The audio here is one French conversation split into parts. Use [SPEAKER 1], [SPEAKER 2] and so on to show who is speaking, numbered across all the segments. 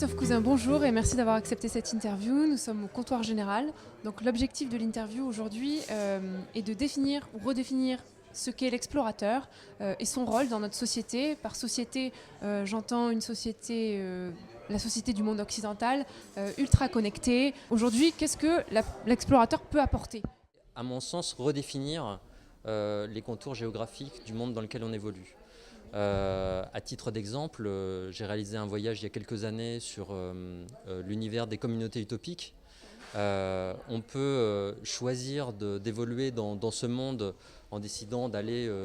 [SPEAKER 1] Christophe Cousin, bonjour et merci d'avoir accepté cette interview. Nous sommes au comptoir général. Donc l'objectif de l'interview aujourd'hui est de définir ou redéfinir ce qu'est l'explorateur et son rôle dans notre société. Par société, j'entends une société, la société du monde occidental, ultra connectée. Aujourd'hui, qu'est-ce que l'explorateur peut apporter ?
[SPEAKER 2] À mon sens, redéfinir les contours géographiques du monde dans lequel on évolue. À titre d'exemple, j'ai réalisé un voyage il y a quelques années sur l'univers des communautés utopiques. On peut choisir d'évoluer dans ce monde en décidant d'aller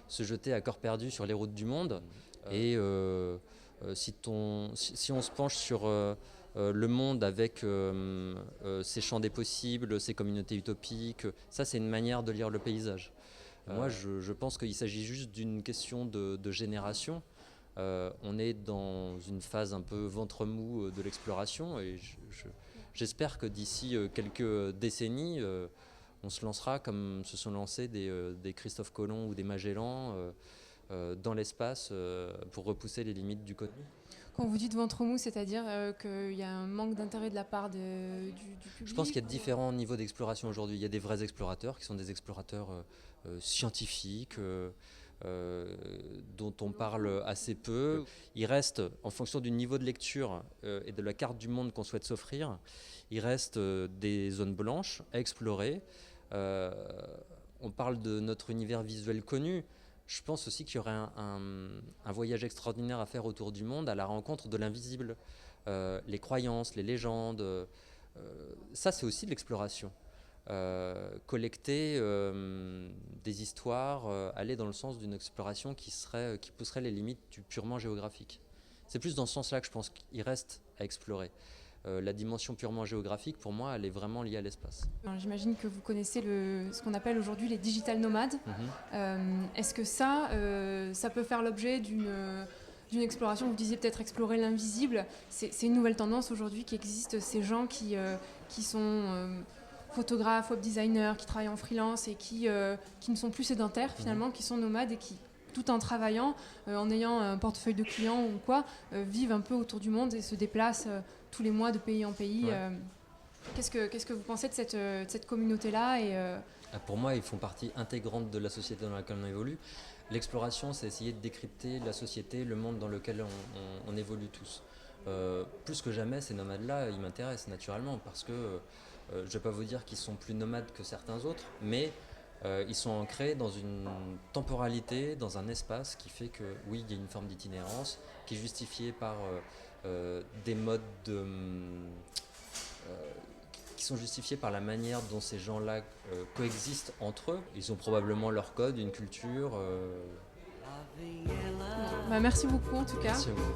[SPEAKER 2] se jeter à corps perdu sur les routes du monde. Et si on se penche sur le monde avec ses champs des possibles, ses communautés utopiques, ça c'est une manière de lire le paysage. Moi, je pense qu'il s'agit juste d'une question de génération. On est dans une phase un peu ventre mou de l'exploration et j'espère que d'ici quelques décennies, on se lancera comme se sont lancés des Christophe Colomb ou des Magellan dans l'espace pour repousser les limites du connu.
[SPEAKER 1] Quand vous dites ventre mou, c'est-à-dire qu'il y a un manque d'intérêt de la part du public.
[SPEAKER 2] Je pense qu'il y a différents niveaux d'exploration aujourd'hui. Il y a des vrais explorateurs qui sont des explorateurs scientifiques dont on parle assez peu. Il reste, en fonction du niveau de lecture et de la carte du monde qu'on souhaite s'offrir, il reste des zones blanches à explorer. On parle de notre univers visuel connu. Je pense aussi qu'il y aurait un voyage extraordinaire à faire autour du monde à la rencontre de l'invisible. Les croyances, les légendes, ça c'est aussi de l'exploration. Collecter des histoires, aller dans le sens d'une exploration qui pousserait les limites du purement géographique. C'est plus dans ce sens-là que je pense qu'il reste à explorer. La dimension purement géographique, pour moi, elle est vraiment liée à l'espace.
[SPEAKER 1] Alors, j'imagine que vous connaissez ce qu'on appelle aujourd'hui les digital nomades. Est-ce que ça peut faire l'objet d'une exploration? Vous disiez peut-être explorer l'invisible. C'est une nouvelle tendance aujourd'hui qui existe, ces gens qui sont photographes, web designers, qui travaillent en freelance et qui ne sont plus sédentaires finalement, qui sont nomades et qui, tout en travaillant, en ayant un portefeuille de clients ou quoi, vivent un peu autour du monde et se déplacent tous les mois de pays en pays. Ouais. Qu'est-ce que vous pensez de cette communauté-là
[SPEAKER 2] Pour moi, ils font partie intégrante de la société dans laquelle on évolue. L'exploration, c'est essayer de décrypter la société, le monde dans lequel on évolue tous. Plus que jamais, ces nomades-là, ils m'intéressent naturellement parce que je ne vais pas vous dire qu'ils sont plus nomades que certains autres, mais ils sont ancrés dans une temporalité, dans un espace qui fait que, oui, il y a une forme d'itinérance qui est justifiée par des modes qui sont justifiés par la manière dont ces gens-là coexistent entre eux. Ils ont probablement leur code, une culture.
[SPEAKER 1] Merci beaucoup en tout cas.
[SPEAKER 2] Merci à vous.